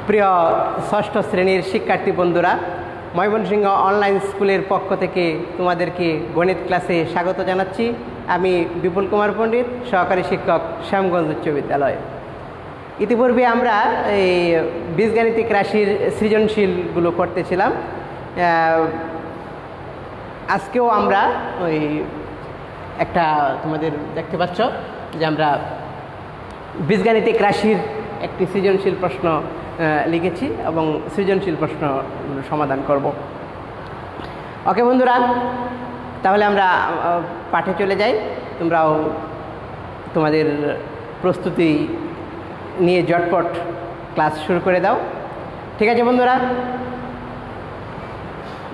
প্রিয় ষষ্ঠ শ্রেণীর শিক্ষার্থী বন্ধুরা, ময়মনসিংহ অনলাইন স্কুলের পক্ষ থেকে তোমাদেরকে গণিত ক্লাসে স্বাগত জানাচ্ছি। আমি বিপুল কুমার পণ্ডিত, সহকারী শিক্ষক, শ্যামগঞ্জ উচ্চ বিদ্যালয়। ইতিপূর্বে আমরা এই বীজগাণিতিক রাশির সৃজনশীলগুলো করতেছিলাম। আজকেও আমরা ওই একটা তোমাদের দেখতে পাচ্ছ যে আমরা বীজগাণিতিক রাশির একটি সৃজনশীল প্রশ্ন লিখেছি এবং সৃজনশীল প্রশ্নগুলো সমাধান করব। ওকে বন্ধুরা, তাহলে আমরা পাঠে চলে যাই। তোমরাও তোমাদের প্রস্তুতি নিয়ে ঝটপট ক্লাস শুরু করে দাও। ঠিক আছে বন্ধুরা?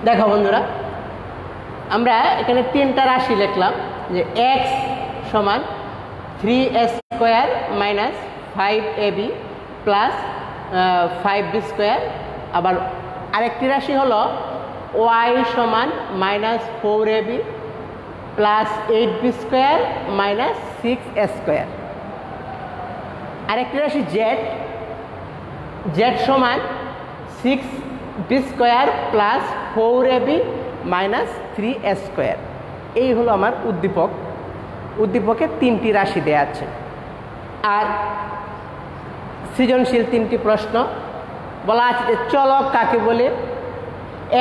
দেখো বন্ধুরা, আমরা এখানে তিনটা রাশি লিখলাম যে x সমান 3a square minus 5ab plus 5b square. আবার আরেকটি রাশি হলো y সমান minus 4ab plus 8b square minus 6a square. আরেকটি রাশি z সমান 6b square plus 4ab minus 3a square. এই হলো আমার উদ্দীপক। উদ্দীপকে তিনটি রাশি দেয়া আছে আর সৃজনশীল তিনটি প্রশ্ন বলা আছে যে চলক কাকে বলে,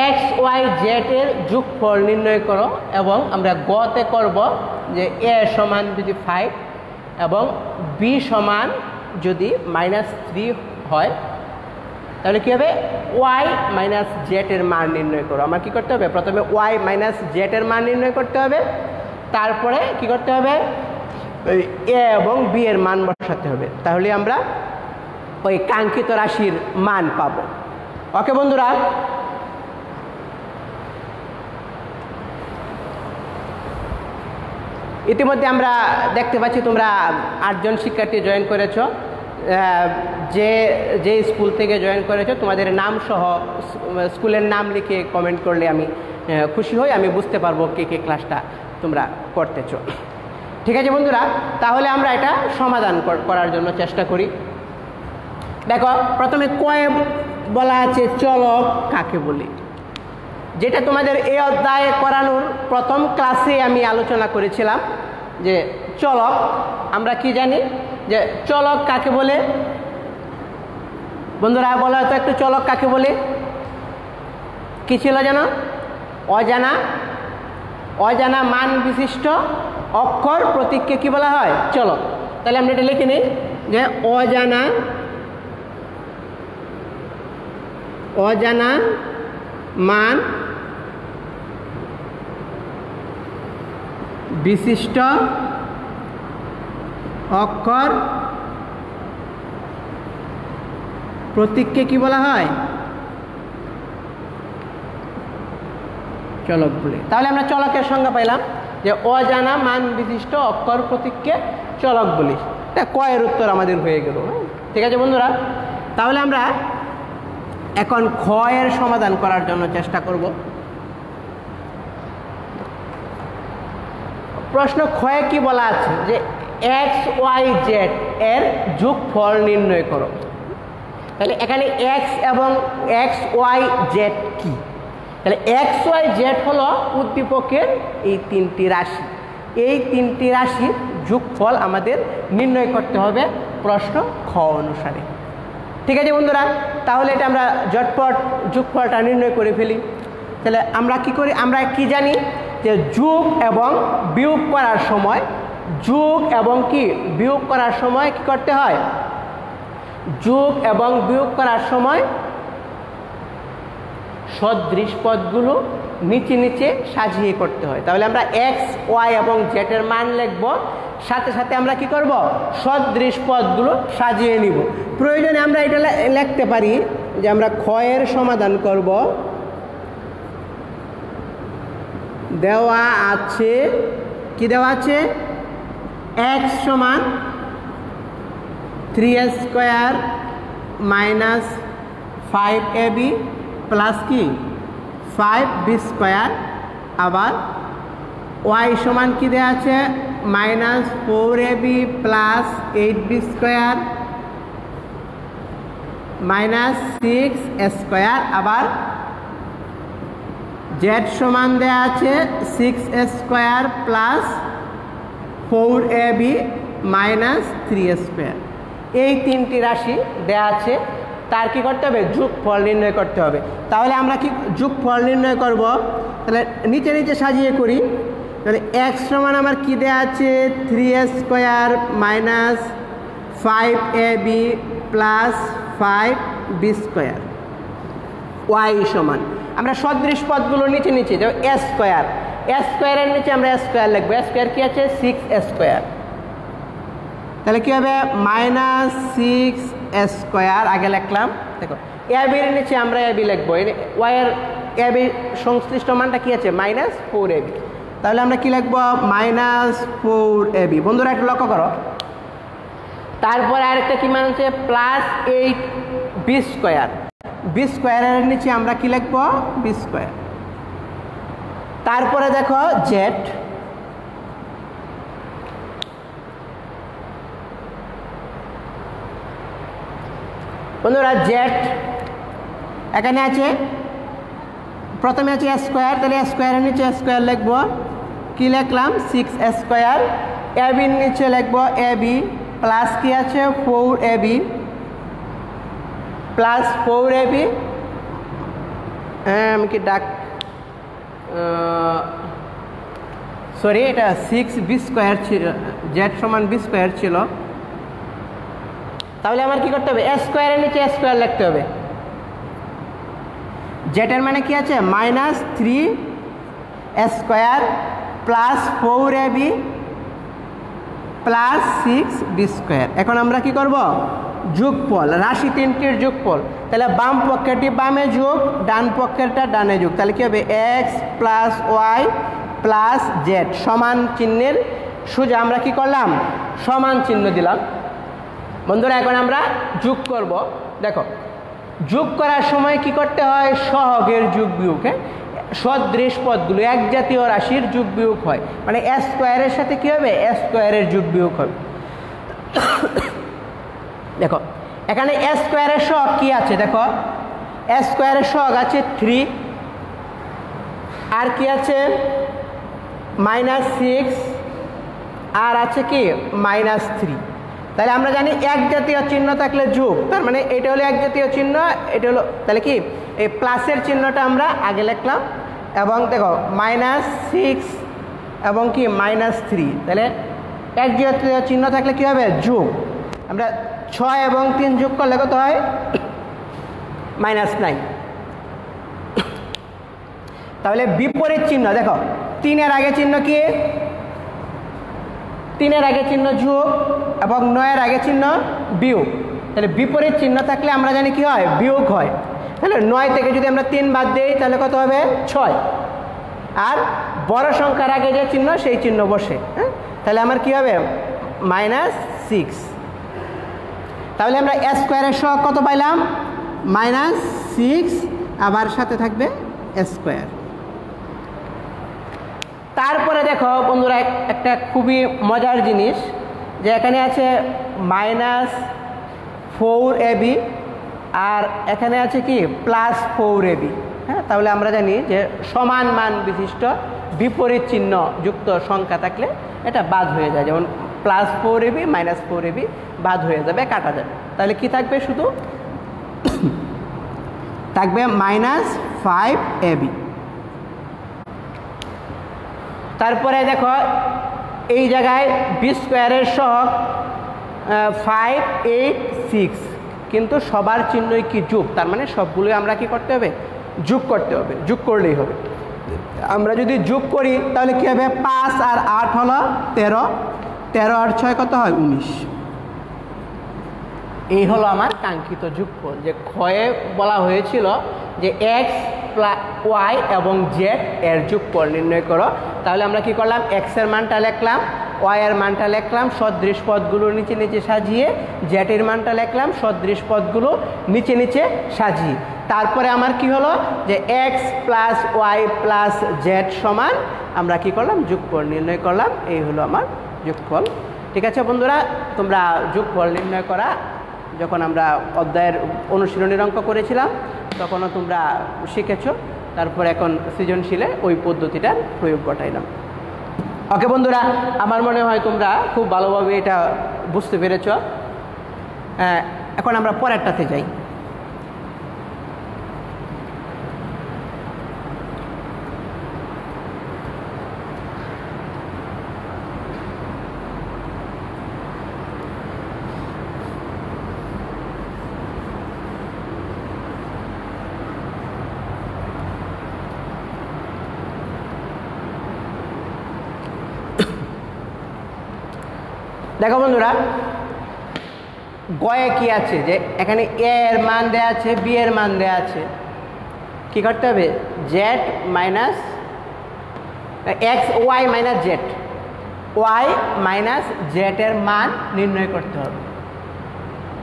এক্স ওয়াই জেড এর যোগফল নির্ণয় করো। এবং আমরা গতে করব যে এ সমান যদি 5 এবং বি সমান যদি -3 হয় তাহলে কী হবে, ওয়াই মাইনাস জেড এর মান নির্ণয় করো। আমার কী করতে হবে, প্রথমে ওয়াই মাইনাস জেড এর মান নির্ণয় করতে হবে, তারপরে কি করতে হবে, এ এবং বি এর মান বসাতে হবে। তাহলে আমরা ওই কাঙ্ক্ষিত রাশির মান পাব। ওকে বন্ধুরা, ইতিমধ্যে আমরা দেখতে পাচ্ছি তোমরা 8 জন শিক্ষার্থী জয়েন করেছ। যে স্কুল থেকে জয়েন করেছো তোমাদের নাম সহ স্কুলের নাম লিখে কমেন্ট করলে আমি খুশি হই, আমি বুঝতে পারবো কে কে ক্লাসটা তোমরা করতেছো। ঠিক আছে বন্ধুরা, তাহলে আমরা এটা সমাধান করার জন্য চেষ্টা করি। দেখো, প্রথমে কয়ে বলা আছে চলক কাকে বলি, যেটা তোমাদের এই অধ্যায়ে করানোর প্রথম ক্লাসে আমি আলোচনা করেছিলাম যে চলক আমরা কি জানি, যে চলক কাকে বলে। বন্ধুরা বলা হতো একটু, চলক কাকে বলে? কি ছিল যেন? অজানা মান বিশিষ্ট অক্ষর প্রতীককে কি বলা হয়? চলক। তাহলে আমরা এটা লিখে নিই যে অজানা মান বিশিষ্ট অক্ষর প্রতীককে কি বলা হয়? চলক বলে। তাহলে আমরা চলকের সংজ্ঞা পাইলাম যে অজানা মান বিশিষ্ট অক্ষর প্রতীককে চলক বলি। এটা কয়ের উত্তর আমাদের হয়ে গেল। ঠিক আছে বন্ধুরা, তাহলে আমরা এখন খ এর সমাধান করার জন্য চেষ্টা করব। প্রশ্ন খয়ে কি বলা আছে যে এক্স ওয়াই জেড এর যোগফল নির্ণয় করো। তাহলে এখানে এক্স এবং এক্স ওয়াই জেড কি? তাহলে এক্স ওয়াই জেড হলো উদ্দীপকের এই তিনটি রাশি। এই তিনটি রাশির যোগফল আমাদের নির্ণয় করতে হবে প্রশ্ন খ অনুসারে। ঠিক আছে বন্ধুরা, তাহলে এটা আমরা ঝটপট যোগফলটা নির্ণয় করে ফেলি। তাহলে আমরা কি করি, আমরা কি জানি যে যোগ এবং বিয়োগ করার সময়, যোগ এবং কি বিয়োগ করার সময় কি করতে হয়? যোগ এবং বিয়োগ করার সময় সদৃশ পদগুলো নিচে নিচে সাজিয়ে করতে হয়। তাহলে আমরা এক্স ওয়াই এবং জেড এর মান লিখব, সাথে সাথে আমরা কি করব, সদৃশ পদগুলো সাজিয়ে নিব। প্রয়োজনে আমরা এটা লিখতে পারি যে আমরা খ এর সমাধান করব। দেওয়া আছে, কি দেওয়া আছে? এক্স সমান 3a square minus 5ab plus কি 5b স্কোয়ার। আবার ওয়াই সমান কি দেওয়া আছে? Minus 4ab plus 8b square minus 6a আবার z সমান দেওয়া আছে 6a square plus 4ab minus 3a। এই তিনটি রাশি দেওয়া আছে, তার কি করতে হবে? যোগফল নির্ণয় করতে হবে। তাহলে আমরা কি যোগফল নির্ণয় করব? তাহলে নিচে নিচে সাজিয়ে করি। তাহলে এক্স সমান আমার কি দেওয়া আছে? 3a square minus 5ab plus 5b square. Y সমান আমরা সদৃশ পদগুলো নিচে নিচে যাও এ স্কোয়ার, এ স্কোয়ারের নিচে আমরা এ স্কোয়ার লিখবো। এ স্কোয়ার কি আছে? 6a square. তাহলে কি হবে? মাইনাস 6a স্কোয়ার আগে লিখলাম। দেখো এ বির নিচে আমরা এ বি লিখবো। ওয়াইয়ের এ বি সংশ্লিষ্ট মানটা কি আছে? Minus 4ab। তাহলে আমরা কি লিখবো? Minus 4ab। বন্ধুরা একটু লক্ষ্য করো, তারপরে আরেকটা কি মান আছে? Plus 8b square. বি স্কোয়ারের নিচে আমরা কি লিখবো? B square. তারপরে দেখো জেড, বন্ধুরা জেড এখানে আছে, প্রথমে আছে এ স্কোয়ার, তাহলে এ স্কোয়ারের নিচে এ স্কোয়ার লিখবো। কি লিখলাম? 6a square. এ বির নিচে লিখবো এ বি প্লাস কি আছে? 4ab plus 4ab। হ্যাঁ আমি কি ডাক সরি, এটা 6b স্কোয়ার ছিল, জেড সমান বি স্কোয়ার ছিল। তাহলে আমার কি করতে হবে? এ স্কোয়ারের নিচে এ স্কোয়ার লিখতে হবে। জেডের মানে কি আছে? Minus 3a square plus 4ab plus 6b square. এখন আমরা কি করব? যোগফল, রাশি তিনটির যোগফল। তাহলে বাম পক্ষেরটি বামে যোগ, ডান পক্ষেরটা ডানে যোগ। তাহলে কি হবে? X plus y plus z সমান চিহ্নের সোজা আমরা কি করলাম? সমান চিহ্ন দিলাম। বন্ধুরা এখন আমরা যোগ করব। দেখো যোগ করার সময় কি করতে হয়? সহগের যোগ বিয়োগ, হ্যাঁ সদৃশ পদগুলো এক জাতীয় রাশির যোগ বিয়োগ হয়, মানে এ স্কোয়ারের সাথে কি হবে? এ স্কোয়ারের যোগ বিয়োগ হবে। দেখো এখানে এ স্কোয়ারের সহগ কি আছে? দেখো এ স্কোয়ারের সহগ আছে 3, আর কি আছে? মাইনাস 6, আর আছে কি? মাইনাস 3। তাহলে আমরা জানি এক জাতীয় চিহ্ন থাকলে যোগ, তার মানে এটা হলো এক জাতীয় চিহ্ন, এটা হলো, তাহলে কি এই প্লাসের চিহ্নটা আমরা আগে লিখলাম। এবং দেখো মাইনাস 6 এবং কি মাইনাস 3, তাহলে এক জাতীয় চিহ্ন থাকলে কি হবে? যোগ। আমরা 6 এবং 3 যোগ করলে কত হয়? -9। তাহলে বিপরীত চিহ্ন দেখো, 3-এর আগে চিহ্ন কি? 3-এর আগে চিহ্ন যোগ এবং 9-এর আগে চিহ্ন বিয়োগ। তাহলে বিপরীত চিহ্ন থাকলে আমরা জানি কি হয়? বিয়োগ হয়। তাহলে 9 থেকে যদি আমরা 3 বাদ দিই তাহলে কত হবে? 6। আর বড় সংখ্যার আগে যে চিহ্ন সেই চিহ্ন বসে, হ্যাঁ তাহলে আমার কি হবে? -6। তাহলে আমরা এ স্কোয়ারের সহগ কত পাইলাম? -6, আবার সাথে থাকবে এ স্কোয়ার। তারপরে দেখো বন্ধুরা একটা খুবই মজার জিনিস, যে এখানে আছে -4ab আর এখানে আছে কি? +4ab। হ্যাঁ তাহলে আমরা জানি যে সমান মান বিশিষ্ট বিপরীত চিহ্ন যুক্ত সংখ্যা থাকলে এটা বাদ হয়ে যায়, যেমন +4ab -4ab বাদ হয়ে যাবে, কাটা যাবে। তাহলে কি থাকবে? শুধু থাকবে -5ab। তারপরে দেখো এই জায়গায় বি স্কোয়ারের সহগ 5, 8, 6, কিন্তু সবার চিহ্নই কি? যোগ। তার মানে সবগুলোই আমরা কি করতে হবে? যোগ করতে হবে, যোগ করলেই হবে। আমরা যদি যোগ করি তাহলে কি হবে? 5 আর 8 হলো 13, 13 আর 6 কত হয়? 19। এই হলো আমার কাঙ্ক্ষিত যোগফল। যে ক্ষয়ে বলা হয়েছিল যে এক্স ওয়াই এবং জেড এর যোগফল নির্ণয় করো। তাহলে আমরা কি করলাম? এক্স এর মানটা লিখলাম, ওয়াই এর মানটা লিখলাম সদৃশ পদগুলো নিচে নিচে সাজিয়ে, জেড এর মানটা লিখলাম সদৃশ পদগুলো নিচে নিচে সাজিয়ে। তারপরে আমার কি হলো? যে x plus y plus z সমান আমরা কি করলাম? যোগফল নির্ণয় করলাম। এই হলো আমার যোগফল। ঠিক আছে বন্ধুরা, তোমরা যোগফল নির্ণয় করা যখন আমরা অধ্যায়ের অনুশীলনের অঙ্ক করেছিলাম তখনও তোমরা শিখেছ, তারপর এখন সৃজনশীলে ওই পদ্ধতিটার প্রয়োগ ঘটাইলাম। ওকে বন্ধুরা, আমার মনে হয় তোমরা খুব ভালোভাবে এটা বুঝতে পেরেছ। এখন আমরা পরেরটাতে যাই। দেখো বন্ধুরা, গয়ে কি আছে যে এখানে এ এর মান দেওয়া আছে, বি এর মান দেওয়া আছে। কি করতে হবে? Z minus x y minus z, y minus z এর মান নির্ণয় করতে হবে।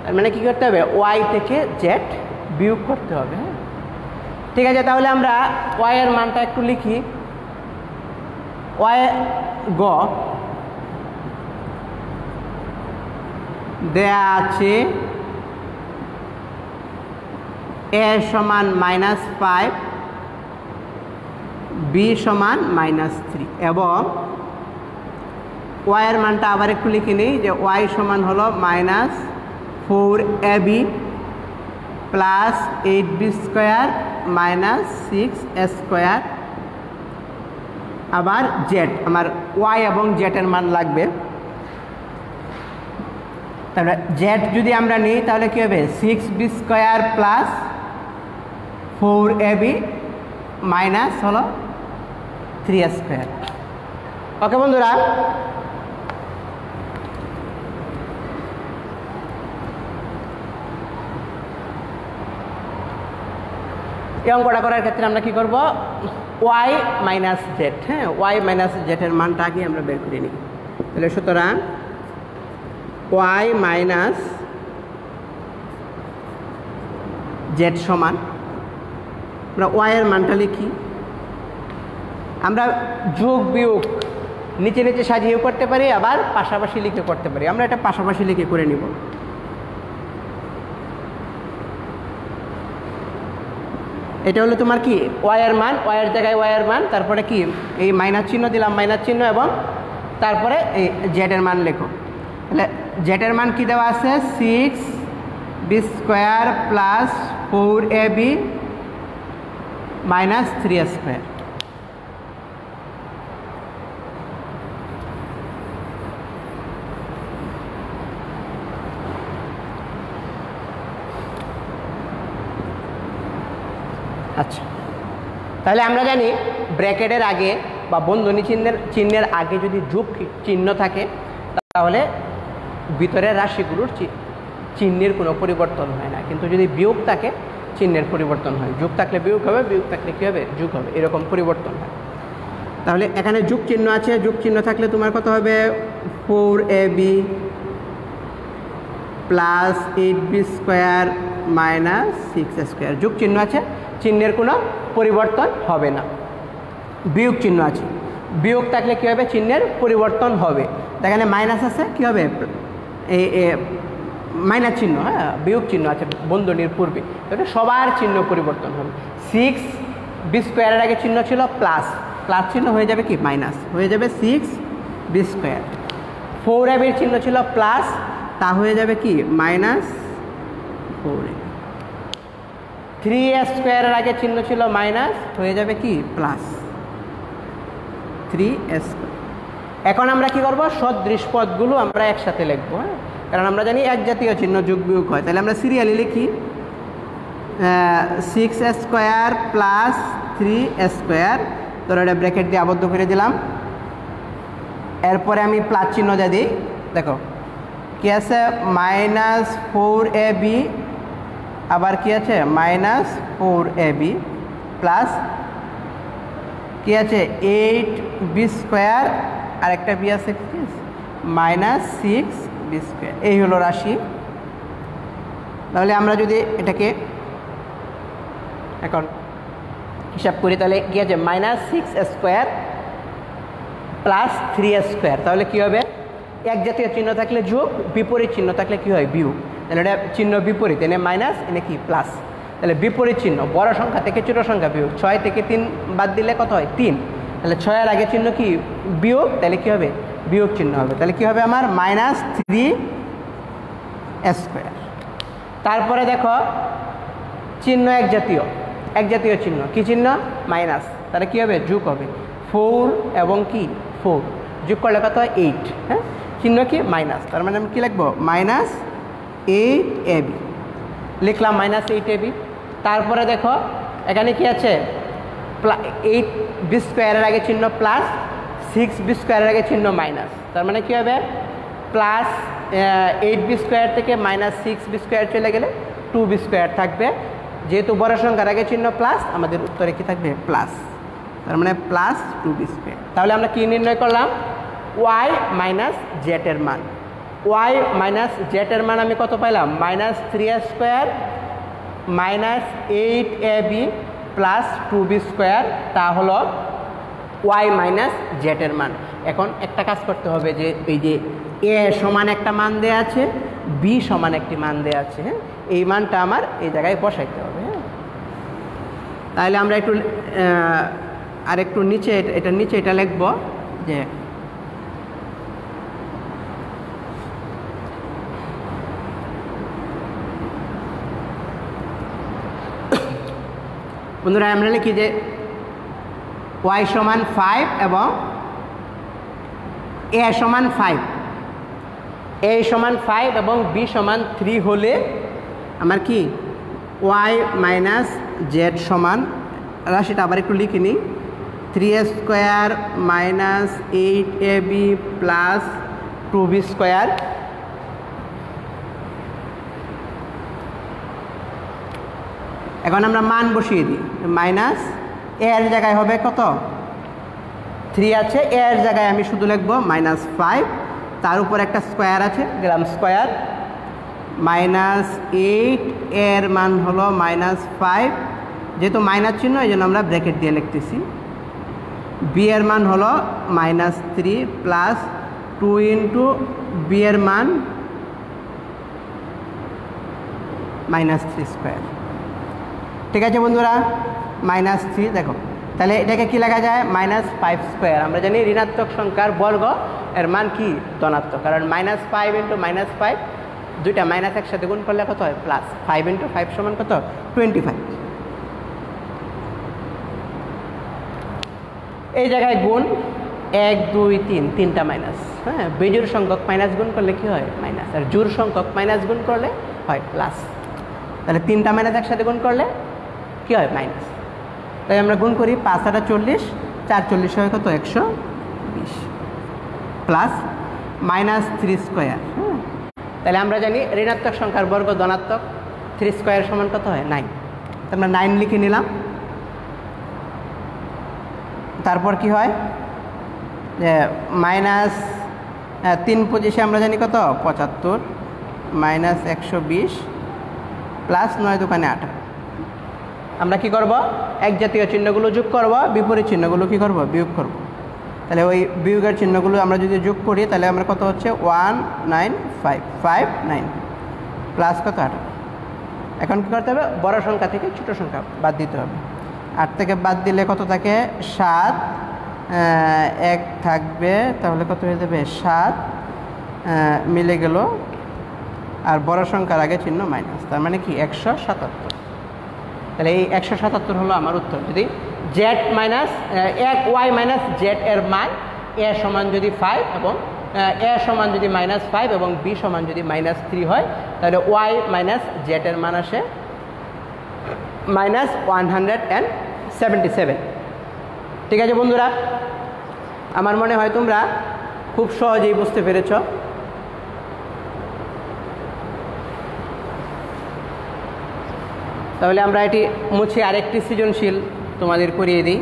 তার মানে কি করতে হবে? ওয়াই থেকে জেড বিয়োগ করতে হবে। হ্যাঁ, ঠিক আছে, তাহলে আমরা ওয়াই এর মানটা একটু লিখি। ওয়াই গ দেয়া আছে এ সমান -5, বি সমান -3 এবং ওয়াই এর মানটা আবার একটু লিখে নিই যে ওয়াই সমান হলো -4ab plus 8b square -6a² আবার জেড, আমার ওয়াই এবং জেড এর মান লাগবে। তাহলে জেড যদি আমরা নিই তাহলে কী হবে? 6b square plus 4ab minus হলো 3a²। ওকে বন্ধুরা, এই অঙ্কটা করার ক্ষেত্রে আমরা কি করব? ওয়াই মাইনাস জেড, হ্যাঁ, ওয়াই মাইনাস জেডের মানটা আগে আমরা বের করে নিই। তাহলে সুতরাং ওয়াই মাইনাস জেড সমান, আমরা ওয়াই এর মানটা লিখি। আমরা যোগ বিয়োগ নিচে নিচে সাজিয়েও করতে পারি, আবার পাশাপাশি লিখে করতে পারি। আমরা এটা পাশাপাশি লিখে করে নিব। এটা হলো তোমার কি ওয়াই এর মান, ওয়াই এর জায়গায় ওয়াই এর মান, তারপরে কি এই মাইনাস চিহ্ন দিলাম, মাইনাস চিহ্ন, এবং তারপরে এই জেড এর মান লেখো। তাহলে জেড এর মান কি দেওয়া আছে? 6b square plus 4ab minus 3a²। আচ্ছা, তাহলে আমরা জানি ব্র্যাকেটের আগে বা বন্ধনী চিহ্নের আগে যদি যোগ চিহ্ন থাকে তাহলে ভিতরের রাশিগুলোর চিহ্নের কোনো পরিবর্তন হয় না, কিন্তু যদি বিয়োগ থাকে চিহ্নের পরিবর্তন হয়। যোগ থাকলে বিয়োগ হবে, বিয়োগ থাকলে কী হবে? যোগ হবে, এরকম পরিবর্তন হয়। তাহলে এখানে যোগ চিহ্ন আছে, যোগ চিহ্ন থাকলে তোমার কত হবে? 4ab plus 8b square minus 6a²। যোগ চিহ্ন আছে, চিহ্নের কোনো পরিবর্তন হবে না। বিয়োগ চিহ্ন আছে, বিয়োগ থাকলে কী হবে? চিহ্নের পরিবর্তন হবে। এখানে মাইনাস আছে, কী হবে? এই মাইনাস চিহ্ন, হ্যাঁ, বিয়োগ চিহ্ন আছে বন্ধনীর পূর্বে, তাহলে সবার চিহ্ন পরিবর্তন হবে। 6b স্কোয়ারের আগে চিহ্ন ছিল প্লাস, প্লাস চিহ্ন হয়ে যাবে কি? মাইনাস হয়ে যাবে 6b স্কোয়ার। 4ab এর চিহ্ন ছিল প্লাস, তা হয়ে যাবে কি? -4ab। 3a² আগে চিহ্ন ছিল মাইনাস, হয়ে যাবে কি? Plus 3a²। এখন আমরা কি করব? সদৃশ পদগুলো আমরা একসাথে লিখবো, হ্যাঁ, কারণ আমরা জানি এক জাতীয় চিহ্ন যোগ বিয়োগ হয়। তাহলে আমরা সিরিয়ালি লিখি 6a² প্লাস 3a², ধরো এটা ব্র্যাকেট দিয়ে আবদ্ধ করে দিলাম। এরপরে আমি প্লাস চিহ্ন দিয়ে দিই। দেখো কি আছে? -4ab, আবার কি আছে? -4ab প্লাস কি আছে? 8b স্কোয়ার, আর একটা বি আছে -6b স্কোয়ার। এই হলো রাশি। তাহলে আমরা যদি এটাকে এখন হিসাব করি তাহলে কি আছে? -6a² প্লাস 3a², তাহলে কি হবে? এক জাতীয় চিহ্ন থাকলে যোগ, বিপরীত চিহ্ন থাকলে কি হয় বিয়োগ। তাহলে এটা চিহ্ন বিপরীত, এনে মাইনাস এনে কি প্লাস। তাহলে বিপরীত চিহ্ন বড় সংখ্যা থেকে ছোট সংখ্যা বিয়োগ, 6 থেকে 3 বাদ দিলে কত হয় 3। তাহলে 6 এর আগে চিহ্ন কি বিয়োগ, তাহলে কি হবে বিয়োগ চিহ্ন হবে। তাহলে কি হবে আমার -3 স্কোয়ার। তারপরে দেখো চিহ্ন এক জাতীয় চিহ্ন, কি চিহ্ন মাইনাস, তাহলে কি হবে যোগ হবে 4 এবং কি 4 যোগ করলে কত হয় 8। হ্যাঁ, চিহ্ন কি মাইনাস, তার মানে আমি কি লিখবো -8ab লিখলাম -8ab। তারপরে দেখো এখানে কি আছে 8b স্কোয়ারের আগে চিহ্ন প্লাস, 6b স্কোয়ারের আগে চিহ্ন মাইনাস, তার মানে কি হবে প্লাস 8b স্কোয়ার থেকে -6b স্কোয়ার চলে গেলে 2b স্কোয়ার থাকবে। যেহেতু বড় সংখ্যার আগে চিহ্ন প্লাস, আমাদের উত্তরে কি থাকবে প্লাস, তার মানে প্লাস 2b স্কোয়ার। তাহলে আমরা কি নির্ণয় করলাম y মাইনাস জেড এর মান। y মাইনাস জেড এর মান আমি কত পাইলাম -3a square -8ab plus 2b square, তা হলো y মাইনাস জেড এর মান। এখন একটা কাজ করতে হবে যে এই যে a সমান একটা মান দেয়া আছে, b সমান একটি মান দেয়া আছে। হ্যাঁ, এই মানটা আমার এই জায়গায় বসাইতে হবে। হ্যাঁ, তাহলে আমরা একটু আর একটু নিচে এটা নিচে এটা লিখব যে বন্ধুরা আমরা লিখি যে y সমান 5 এবং a সমান 5, a সমান 5 এবং b সমান 3 হলে আমার কি y মাইনাস জেড সমান, রাশিটা আবার একটু লিখে নিই, 3a square -8ab plus 2b square. এখন আমরা মান বসিয়ে দিই, মাইনাস a এর জায়গায় হবে কত 3 আছে, a এর জায়গায় আমি শুধু লিখবো -5, তার উপর একটা স্কোয়ার আছে গ্রাম স্কোয়ার, -8 এর মান হলো -5, যেহেতু মাইনাস চিহ্ন এই জন্য আমরা ব্র্যাকেট দিয়ে লিখতেছি। b এর মান হলো -3 প্লাস 2 ইন্টু b এর মান -3 স্কোয়ার। ঠিক আছে বন্ধুরা, -3 দেখো, তাহলে এটাকে কি লেখা যায় -5 স্কোয়ার। আমরা জানি ঋণাত্মক সংখ্যার বর্গ এর মান কি ধনাত্মক, কারণ -5 ইন্টু -5 দুইটা মাইনাস একসাথে গুণ করলে কত হয় প্লাস, 5 ইন্টু 5 সমান কত 25। এই জায়গায় গুণ 1 2 3 তিনটা মাইনাস। হ্যাঁ, বেজোড় সংখ্যক মাইনাস গুণ করলে কি হয় মাইনাস, আর জোড় সংখ্যক মাইনাস গুণ করলে হয় প্লাস। তাহলে তিনটা মাইনাস একসাথে গুণ করলে কি হয় মাইনাস। তাই আমরা গুণ করি 5 আর 40, 4 40 হয় কত 120 প্লাস -3 স্কোয়ার। হ্যাঁ, তাহলে আমরা জানি ঋণাত্মক সংখ্যার বর্গ ধনাত্মক, 3 স্কোয়ার সমান কত হয় 9, আমরা 9 লিখে নিলাম। তারপর কি হয় যে -3 পঁচিশে আমরা জানি কত 75 -120 প্লাস 9 দোকানে 18। আমরা কি করব এক জাতীয় চিহ্নগুলো যোগ করব, বিপরীত চিহ্নগুলো কি করব বিয়োগ করব। তাহলে ওই বিয়োগের চিহ্নগুলো আমরা যদি যোগ করি তাহলে আমরা কত হচ্ছে 19559 প্লাস কত 18। এখন কী করতে হবে বড় সংখ্যা থেকে ছোট সংখ্যা বাদ দিতে হবে। 8 থেকে বাদ দিলে কত থাকে 7, 1 থাকবে, তাহলে কত হয়ে যাবে 7 মিলে গেল, আর বড় সংখ্যার আগে চিহ্ন মাইনাস, তার মানে কি 177। তাহলে এই 177 হলো আমার উত্তর। যদি Z minus y minus z এর মান a সমান যদি 5 এবং a সমান যদি -5 এবং b সমান যদি -3 হয়, তাহলে y মাইনাস জেড এর মান আসে -177। ঠিক আছে বন্ধুরা, আমার মনে হয় তোমরা খুব সহজেই বুঝতে পেরেছ। তাহলে আমরা এটি মুছে আরেকটি সৃজনশীল তোমাদের করিয়ে দিই।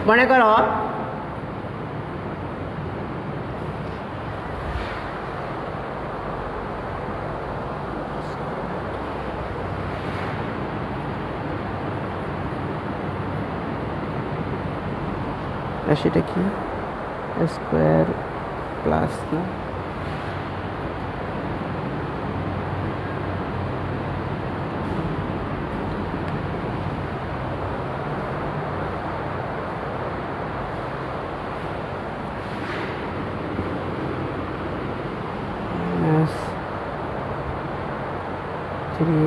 মনে করো সেটা কি স্কোয়ার প্লাস না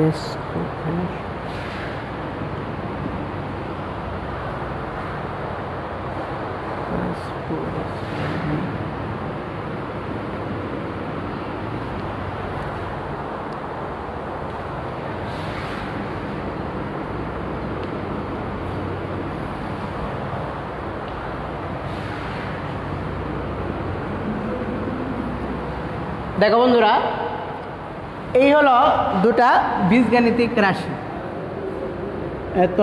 Yes, দেখো বন্ধুরা, এই হলো দুটা বীজগাণিতিক রাশি। এত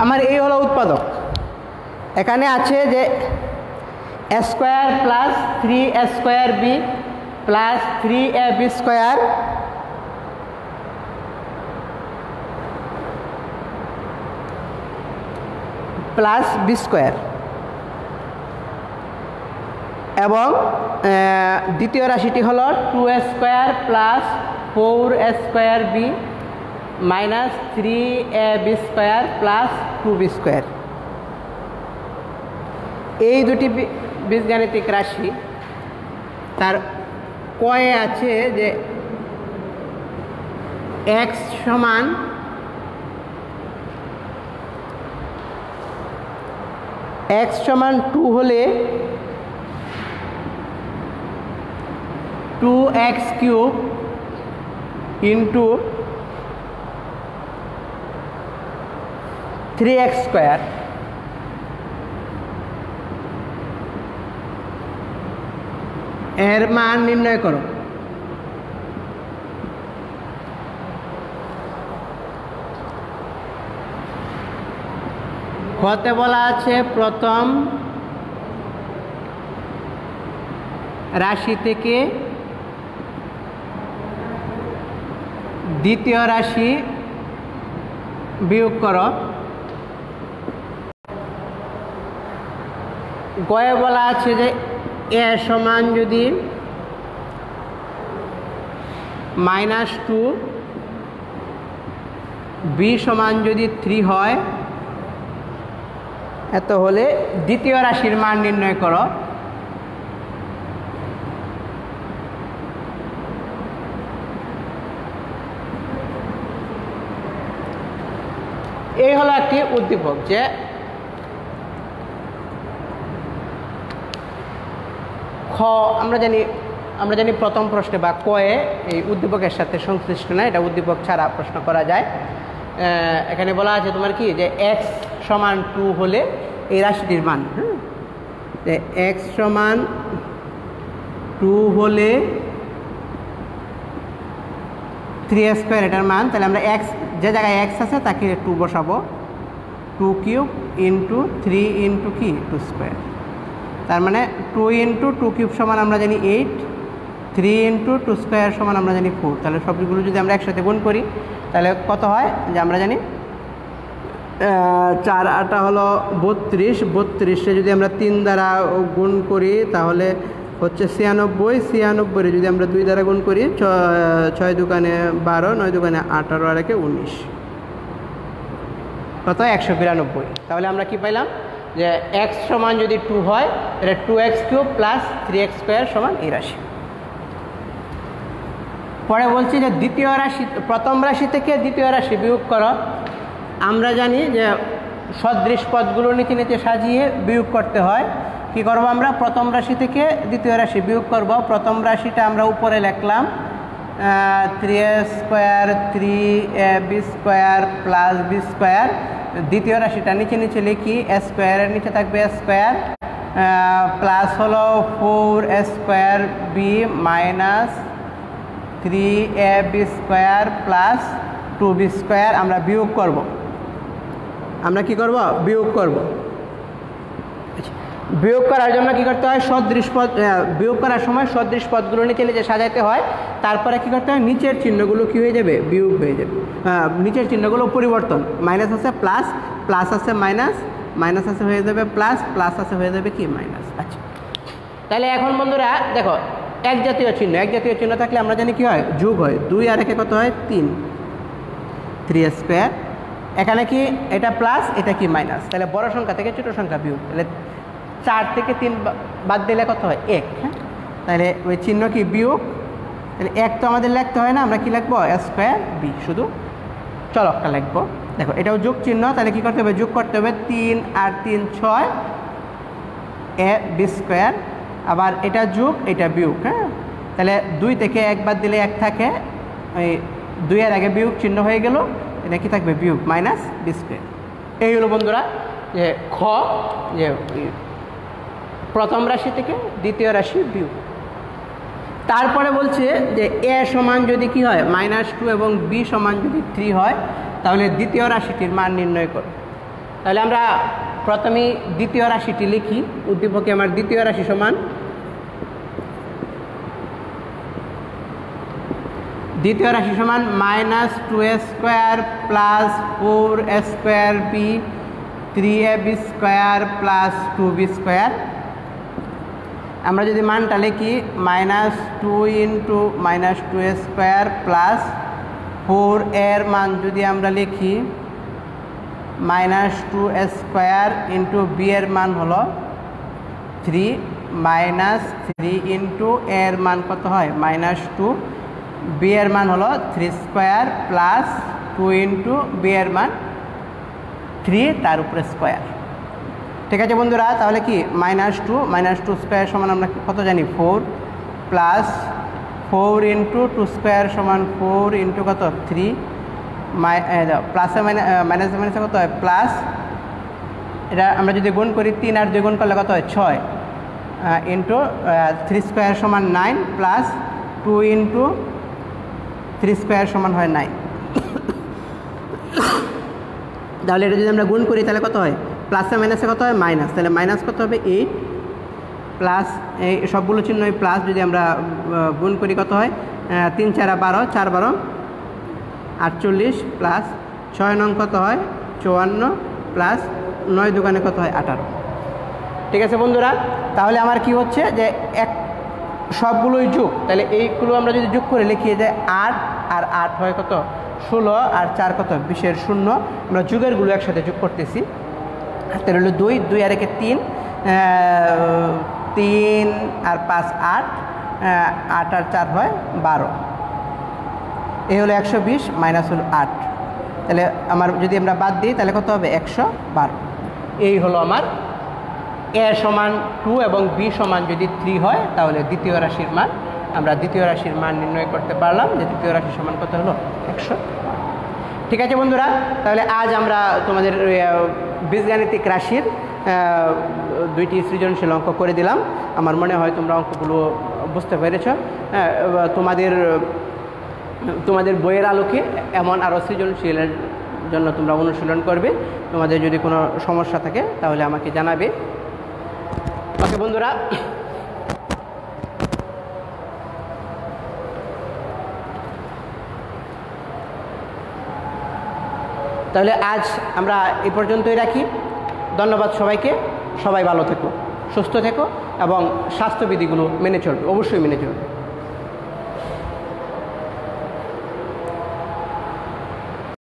আমার এই হলো উৎপাদক। এখানে আছে যে a square plus 3a square b plus 3ab square plus b square, এবং দ্বিতীয় রাশিটি হলো 2a square plus 4a square b minus 3ab square plus 2b square. এই দুটি বীজগাণিতিক রাশি, তার কয়ে আছে যে x সমান x সমান 2 হলে 2x cube into 3x square এর মান নির্ণয় করো। হতে বলা আছে প্রথম রাশি থেকে দ্বিতীয় রাশি বিয়োগ করো। গয়ে বলা আছে যে এ সমান যদি -2 বি সমান যদি 3 হয়, এত হলে দ্বিতীয় রাশির মান নির্ণয় করো। এই হলো একটি উদ্দীপক, যে খ আমরা জানি প্রথম প্রশ্নে বা কয়ে এই উদ্দীপকের সাথে সংশ্লিষ্ট না, এটা উদ্দীপক ছাড়া প্রশ্ন করা যায়। এখানে বলা আছে তোমার কি, যে x সমান 2 হলে এই রাশিটির মান, যে x সমান 2 হলে 3a স্কোয়ার এটার মান। তাহলে আমরা x যে জায়গায় x আছে তাকে 2 বসাবো, 2 কিউব ইন্টু 3 ইন্টু কি 2 স্কোয়ার। তার মানে 2 ইন্টু 2 কিউব সমান আমরা জানি 8, 3 ইন্টু 2 স্কোয়ার সমান আমরা জানি 4। তাহলে সবগুলো যদি আমরা একসাথে গুণ করি তাহলে কত হয়, যে আমরা জানি 4 8 হলো 32, 32 যদি আমরা 3 দ্বারা গুণ করি তাহলে হচ্ছে 96, 96 যদি আমরা 2 দ্বারা গুণ করি 6 দুকানে 12, 9 দুকানে 18 আর 19 কত 192। তাহলে আমরা কি পাইলাম, যে x সমান যদি 2 হয় তাহলে 2x cube plus 3x square সমান এই রাশি। পরে বলছি যে দ্বিতীয় রাশি, প্রথম রাশি থেকে দ্বিতীয় রাশি বিয়োগ করো। আমরা জানি যে সদৃশ পদগুলো নিচে নিচে সাজিয়ে বিয়োগ করতে হয়। কি করব, আমরা প্রথম রাশি থেকে দ্বিতীয় রাশি বিয়োগ করব। প্রথম রাশিটা আমরা উপরে লিখলাম 3a square 3ab square plus b square. দ্বিতীয় রাশিটা নিচে নিচে লিখি, a স্কোয়ারের নিচে থাকবে a স্কোয়ার প্লাস হলো 4a² b minus 3ab² plus 2b² আমরা বিয়োগ করব। আমরা কি করব? বিয়োগ করব। বিয়োগ করার জন্য কি করতে হয়? সদৃশ পদ, বিয়োগ করার সময় সদৃশ পদগুলো নিচে নিচে সাজাতে হয়। তারপরে কি করতে হয়? নিচের চিহ্নগুলো কি হয়ে যাবে? বিয়োগ হয়ে যাবে। নিচের চিহ্নগুলো পরিবর্তন, মাইনাস আছে প্লাস, প্লাস আছে মাইনাস, মাইনাস আছে হয়ে যাবে প্লাস, প্লাস আছে হয়ে যাবে কি মাইনাস। আচ্ছা, তাহলে এখন বন্ধুরা দেখো, এক জাতীয় চিহ্ন থাকলে আমরা জানি কি হয়? যোগ হয়। 2 আর 1 কত হয়? 3, 3a²। এখানে কি এটা প্লাস, এটা কি মাইনাস। তাহলে বড় সংখ্যা থেকে ছোট সংখ্যা বিয়োগ, তাহলে 4 থেকে 3 বাদ দিলে কত হয়? 1। হ্যাঁ, তাহলে ওই চিহ্ন কি বিয়োগ। তাহলে 1 তো আমাদের লিখতে হয় না, আমরা কি লিখবো? a²b, শুধু চলকটা লিখবো। দেখো এটাও যোগ চিহ্ন, তাহলে কি করতে হবে? যোগ করতে হবে। 3 আর 3 6 ab², আবার এটা যোগ এটা বিয়োগ। হ্যাঁ, তাহলে 2 থেকে 1 বাদ দিলে 1 থাকে, ওই 2 এর আগে বিয়োগ চিহ্ন হয়ে গেল, এটা কি থাকবে? বিয়োগ, মাইনাস b²। এই হলো বন্ধুরা যে খ, যে প্রথম রাশি থেকে দ্বিতীয় রাশি বিয়োগ। তারপরে বলছে যে a সমান যদি কি হয়? -2 এবং b সমান যদি 3 হয়, তাহলে দ্বিতীয় রাশিটির মান নির্ণয় করো। তাহলে আমরা প্রথমেই দ্বিতীয় রাশিটি লিখি। উদ্দীপকে আমার দ্বিতীয় রাশি সমান, দ্বিতীয় রাশি সমান -2a² plus 4a² b 3ab² plus 2b²। আমরা যদি মানটা লিখি -2 ইন্টু -2a² প্লাস 4 এর মান যদি আমরা লিখি -2a² ইন্টু b এর মান হলো 3, -3 ইন্টু এর মান কত হয়? -2, b এর মান হলো 3² প্লাস 2 ইন্টু b এর মান 3 তার উপরে স্কোয়ার। ঠিক আছে বন্ধুরা, তাহলে কি -2 সমান আমরা কত জানি? 4 প্লাস 4 ইন্টু 2² সমান 4 ইন্টু কত? 3, প্লাসে মাইনাসে মাইনাসে কত হয়? প্লাস। এটা আমরা যদি গুণ করি 3 আর 2 গুণ করলে কত হয়? 6 ইন্টু 3² সমান 9 প্লাস 2 ইন্টু 3² সমান হয় 9। তাহলে এটা যদি আমরা গুণ করি তাহলে কত হয়? প্লাসে মাইনাসে কত হয়? মাইনাস। তাহলে মাইনাস কত হবে? 8 প্লাস, এই সবগুলো চিহ্ন প্লাস, যদি আমরা গুণ করি কত হয়? 3 4 12, 4 12 48 প্লাস 6 9 কত হয়? 54 প্লাস 9 দোকানে কত হয়? 18। ঠিক আছে বন্ধুরা, তাহলে আমার কি হচ্ছে যে সবগুলোই যোগ। তাহলে এইগুলো আমরা যদি যোগ করে লিখিয়ে যায় 8 আর 8 হয় কত? 16 আর 4 কত? 20 0। আমরা যুগেরগুলো একসাথে যোগ করতেছি। হাতের হলো 2, 2 আর 1 3, 3 আর 5 8, 8 আর 4 হয় 12। এই হলো 120 মাইনাস হলো 8। তাহলে আমার যদি আমরা বাদ দিই তাহলে কত হবে? 112। এই হলো আমার a সমান 2 এবং b সমান যদি 3 হয়, তাহলে দ্বিতীয় রাশির মান, আমরা দ্বিতীয় রাশির মান নির্ণয় করতে পারলাম যে দ্বিতীয় রাশি সমান কত হলো? 100। ঠিক আছে বন্ধুরা, তাহলে আজ আমরা তোমাদের বীজগাণিতিক রাশির 2টি সৃজনশীল অঙ্ক করে দিলাম। আমার মনে হয় তোমরা অঙ্কগুলো বুঝতে পেরেছ। তোমাদের বইয়ের আলোকে এমন আরও সৃজনশীলের জন্য তোমরা অনুশীলন করবে। তোমাদের যদি কোনো সমস্যা থাকে তাহলে আমাকে জানাবে। ওকে বন্ধুরা, তাহলে আজ আমরা এই পর্যন্তই রাখি। ধন্যবাদ সবাইকে। সবাই ভালো থেকো, সুস্থ থেকো এবং স্বাস্থ্যবিধিগুলো মেনে চলবে, অবশ্যই মেনে চলবে।